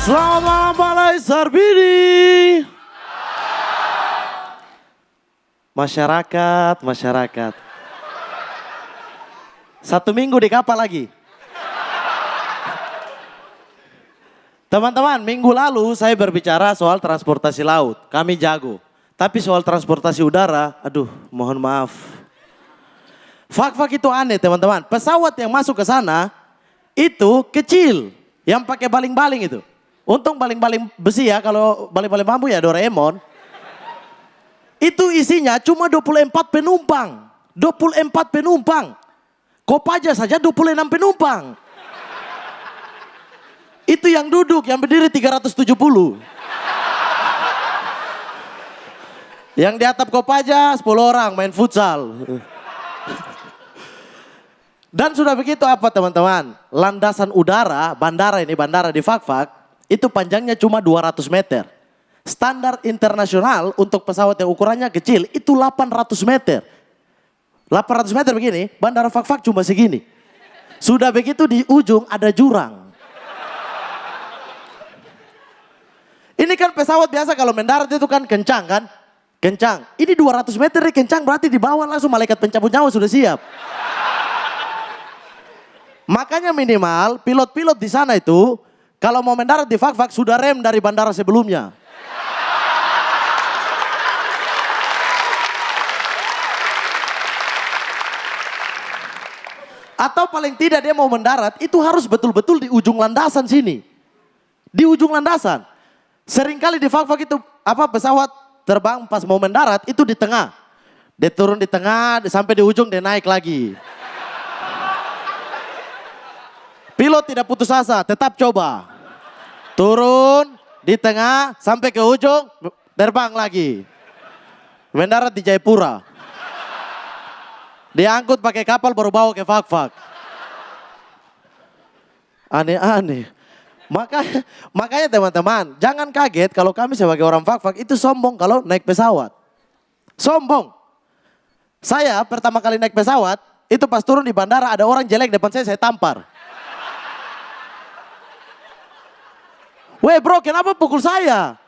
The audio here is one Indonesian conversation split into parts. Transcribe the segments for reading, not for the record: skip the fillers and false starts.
Selamat malam Balai Sarbini. Masyarakat. Satu minggu di kapal lagi. Teman-teman, minggu lalu saya berbicara soal transportasi laut. Kami jago. Tapi soal transportasi udara, aduh mohon maaf. Fak-fak itu aneh teman-teman. Pesawat yang masuk ke sana itu kecil. Yang pakai baling-baling itu. Untung baling-baling besi ya, kalau baling-baling bambu ya Doraemon. Itu isinya cuma 24 penumpang. 24 penumpang. Kopaja saja 26 penumpang. Itu yang duduk, yang berdiri 370. Yang di atap Kopaja 10 orang main futsal. Dan sudah begitu apa teman-teman? Landasan udara, bandara di Fak-Fak, itu panjangnya cuma 200 meter. Standar internasional untuk pesawat yang ukurannya kecil itu 800 meter. 800 meter begini, bandara Fak-Fak cuma segini. Sudah begitu di ujung ada jurang. Ini kan pesawat biasa kalau mendarat itu kan kencang kan? Kencang. Ini 200 meter nih kencang berarti di bawah langsung malaikat pencabut nyawa sudah siap. Makanya minimal pilot-pilot di sana itu kalau mau mendarat di Fak-Fak sudah rem dari bandara sebelumnya. Atau paling tidak dia mau mendarat itu harus betul-betul di ujung landasan sini. Di ujung landasan. Seringkali di Fak-Fak itu pesawat terbang pas mau mendarat itu di tengah. Dia turun di tengah sampai di ujung dia naik lagi. Pilot tidak putus asa, tetap coba. Turun di tengah sampai ke ujung terbang lagi. Mendarat di Jayapura. Diangkut pakai kapal baru bawa ke Fak-Fak. Aneh-aneh. Makanya teman-teman, jangan kaget kalau kami sebagai orang Fak-Fak itu sombong kalau naik pesawat. Sombong. Saya pertama kali naik pesawat, itu pas turun di bandara ada orang jelek depan saya tampar. Weh bro, kenapa pukul saya?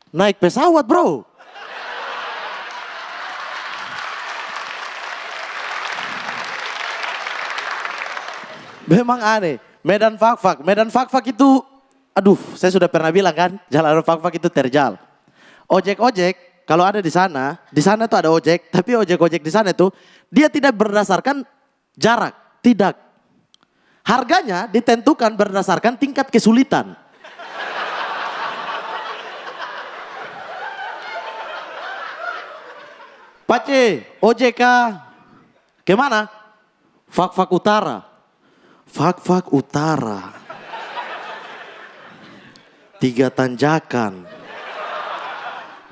Naik pesawat bro. Memang aneh. Medan Fak-Fak itu, aduh saya sudah pernah bilang kan, jalan Fak-Fak itu terjal. Ojek-ojek kalau ada di sana tuh ada ojek, tapi ojek-ojek di sana itu dia tidak berdasarkan jarak, tidak. Harganya ditentukan berdasarkan tingkat kesulitan. Pace, OJK, kemana? Fak-Fak Utara. Fak-Fak Utara. 3 tanjakan.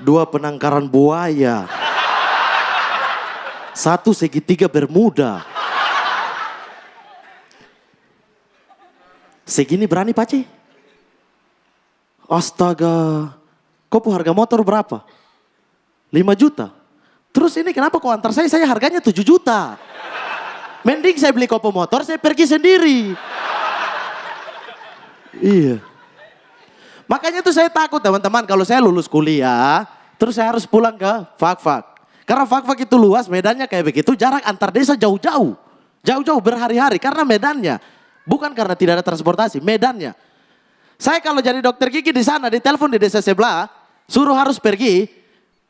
2 penangkaran buaya. 1 segitiga Bermuda. Segini berani Pace? Astaga. Kok harga motor berapa? 5 juta. Terus ini kenapa kau antar saya harganya 7 juta. Mending saya beli kopo motor, saya pergi sendiri. Iya. Makanya tuh saya takut teman-teman kalau saya lulus kuliah, terus saya harus pulang ke Fak-Fak. Karena Fak-Fak itu luas, medannya kayak begitu, jarak antar desa jauh-jauh. Jauh-jauh berhari-hari karena medannya. Bukan karena tidak ada transportasi, medannya. Saya kalau jadi dokter gigi di sana, ditelepon di desa sebelah, suruh harus pergi,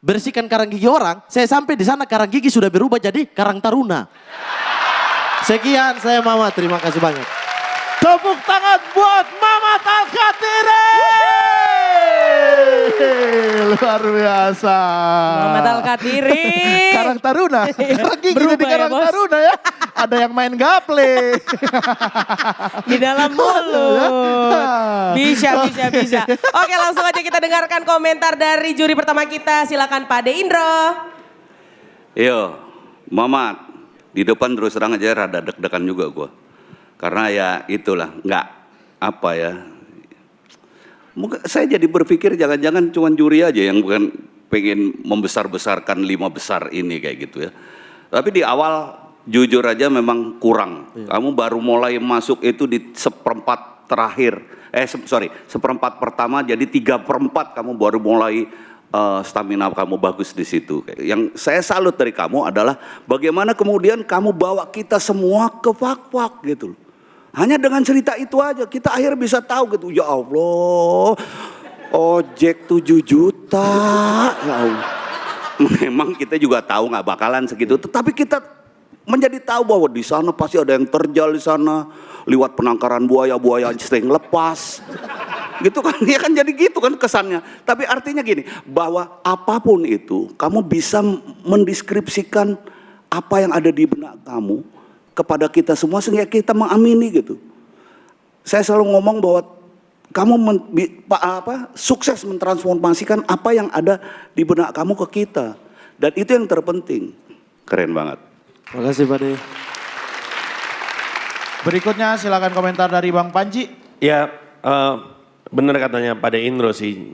bersihkan karang gigi orang, saya sampai di sana karang gigi sudah berubah jadi karang taruna. Sekian saya Mamat, terima kasih banyak. Tepuk tangan buat Mamat Al-Khatiri. Luar biasa. Mamat Al-Khatiri. Karang taruna, karang gigi Berubah jadi karang ya, taruna ya. Ada yang main gaple. Di dalam mulut. Bisa. Oke langsung aja kita dengarkan komentar dari juri pertama kita. Silakan Pak De Indro. Yo, Mamat. Di depan terus terang aja rada deg-degan juga gue. Karena ya itulah, nggak apa ya. Saya jadi berpikir jangan-jangan cuma juri aja yang bukan pengen membesar-besarkan 5 besar ini kayak gitu ya. Tapi di awal jujur aja memang kurang. Kamu baru mulai masuk itu di seperempat terakhir, seperempat pertama jadi 3/4 kamu baru mulai stamina kamu bagus di situ. Yang saya salut dari kamu adalah bagaimana kemudian kamu bawa kita semua ke Fak-Fak gitu loh. Hanya dengan cerita itu aja kita akhirnya bisa tahu gitu, ya Allah, ojek 7 juta, ya Allah. Memang kita juga tahu nggak bakalan segitu, tetapi kita menjadi tahu bahwa di sana pasti ada yang terjal di sana, lewat penangkaran buaya sering lepas, gitu kan? Ya kan jadi gitu kan kesannya. Tapi artinya gini, bahwa apapun itu, kamu bisa mendeskripsikan apa yang ada di benak kamu kepada kita semua sehingga kita mengamini gitu. Saya selalu ngomong bahwa kamu sukses mentransformasikan apa yang ada di benak kamu ke kita, dan itu yang terpenting. Keren banget. Terima kasih Pak De. Berikutnya silakan komentar dari Bang Panji. Ya, benar katanya Pak De Indro sih.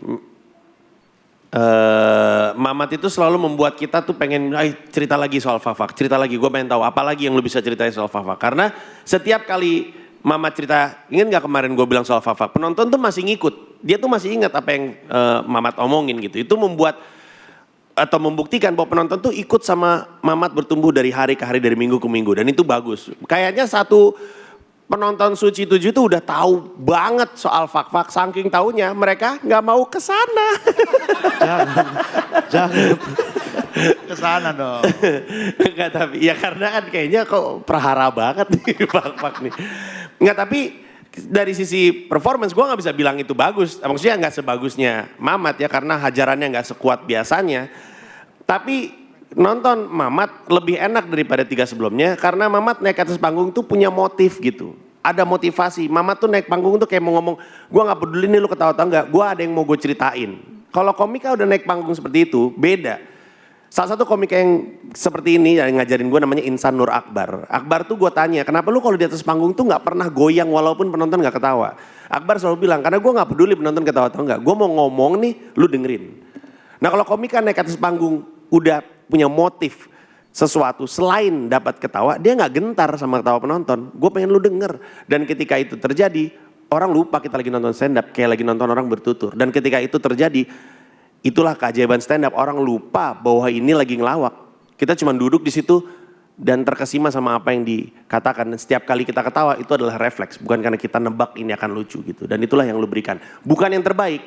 Mamat itu selalu membuat kita tuh pengen cerita lagi soal Fak-Fak, cerita lagi, gue pengen tahu apa lagi yang lu bisa ceritain soal Fak-Fak. Karena setiap kali Mamat cerita, ingat gak kemarin gue bilang soal Fak-Fak, penonton tuh masih ngikut, dia tuh masih ingat apa yang Mamat omongin gitu. Itu membuat atau membuktikan bahwa penonton tuh ikut sama Mamat bertumbuh dari hari ke hari, dari minggu ke minggu, dan itu bagus. Kayaknya satu penonton Suci 7 itu udah tahu banget soal Fak-Fak, saking taunya mereka nggak mau ke sana. Jangan. Ke sana dong. Enggak, tapi ya karena kan kayaknya kok prahara banget nih Fak-Fak nih. Enggak, tapi dari sisi performance gue nggak bisa bilang itu bagus. Maksudnya nggak sebagusnya Mamat ya, karena hajarannya nggak sekuat biasanya. Tapi nonton Mamat lebih enak daripada 3 sebelumnya karena Mamat naik ke atas panggung tuh punya motif gitu. Ada motivasi. Mamat tuh naik panggung tuh kayak mau ngomong, gue gak peduli nih lu ketawa atau enggak, gue ada yang mau gue ceritain. Kalau komika udah naik panggung seperti itu, beda. Salah satu komika yang seperti ini yang ngajarin gue namanya Insan Nur Akbar. Akbar tuh gue tanya, kenapa lu kalau di atas panggung tuh gak pernah goyang walaupun penonton gak ketawa? Akbar selalu bilang, karena gue gak peduli penonton ketawa atau enggak, gue mau ngomong nih, lu dengerin. Nah kalau komika naik ke atas panggung udah punya motif sesuatu selain dapat ketawa, dia nggak gentar sama ketawa penonton. Gue pengen lu denger. Dan ketika itu terjadi, orang lupa kita lagi nonton stand up, kayak lagi nonton orang bertutur. Dan ketika itu terjadi, itulah keajaiban stand up. Orang lupa bahwa ini lagi ngelawak. Kita cuma duduk di situ dan terkesima sama apa yang dikatakan. Dan setiap kali kita ketawa itu adalah refleks, bukan karena kita nebak ini akan lucu gitu. Dan itulah yang lu berikan. Bukan yang terbaik,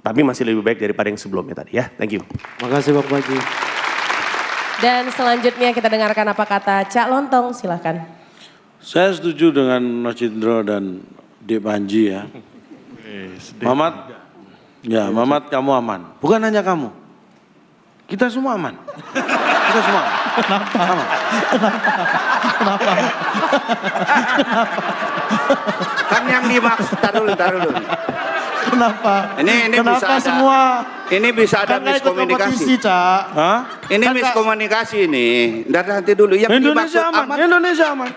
tapi masih lebih baik daripada yang sebelumnya tadi ya. Thank you. Makasih Bang Panji. Dan selanjutnya kita dengarkan apa kata Cak Lontong, silahkan. Saya setuju dengan Mas Indro dan Dek Panji ya. Mamat, ya Mamat kamu aman. Bukan hanya kamu, kita semua aman. Kita semua aman. Kenapa? Aman. Kenapa? Kan yang dimaksud, taruh dulu. Kenapa? Ini Kenapa bisa ada, semua? ini bisa ada Kan nggak ikut kompetisi, miskomunikasi. Cak. Hah? Ini Kan miskomunikasi nih. Dan nanti dulu yang Indonesia dimaksud aman. Indonesia aman.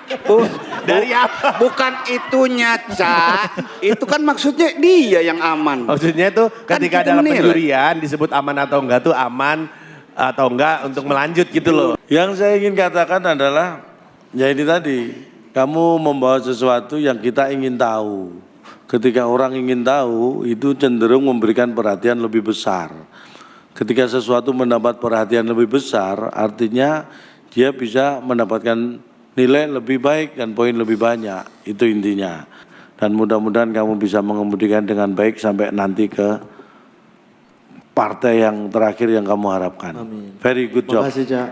Dari apa? Bukan itunya, Cak. Itu kan maksudnya dia yang aman. Maksudnya tuh Kan ketika kita dalam menilai. penjurian disebut aman atau enggak tuh aman atau enggak untuk melanjut gitu loh. Yang saya ingin katakan adalah, ya ini tadi, kamu membawa sesuatu yang kita ingin tahu. Ketika orang ingin tahu, itu cenderung memberikan perhatian lebih besar. Ketika sesuatu mendapat perhatian lebih besar, artinya dia bisa mendapatkan nilai lebih baik dan poin lebih banyak. Itu intinya. Dan mudah-mudahan kamu bisa mengemudikan dengan baik sampai nanti ke partai yang terakhir yang kamu harapkan. Amin. Very good job. Makasih Cak.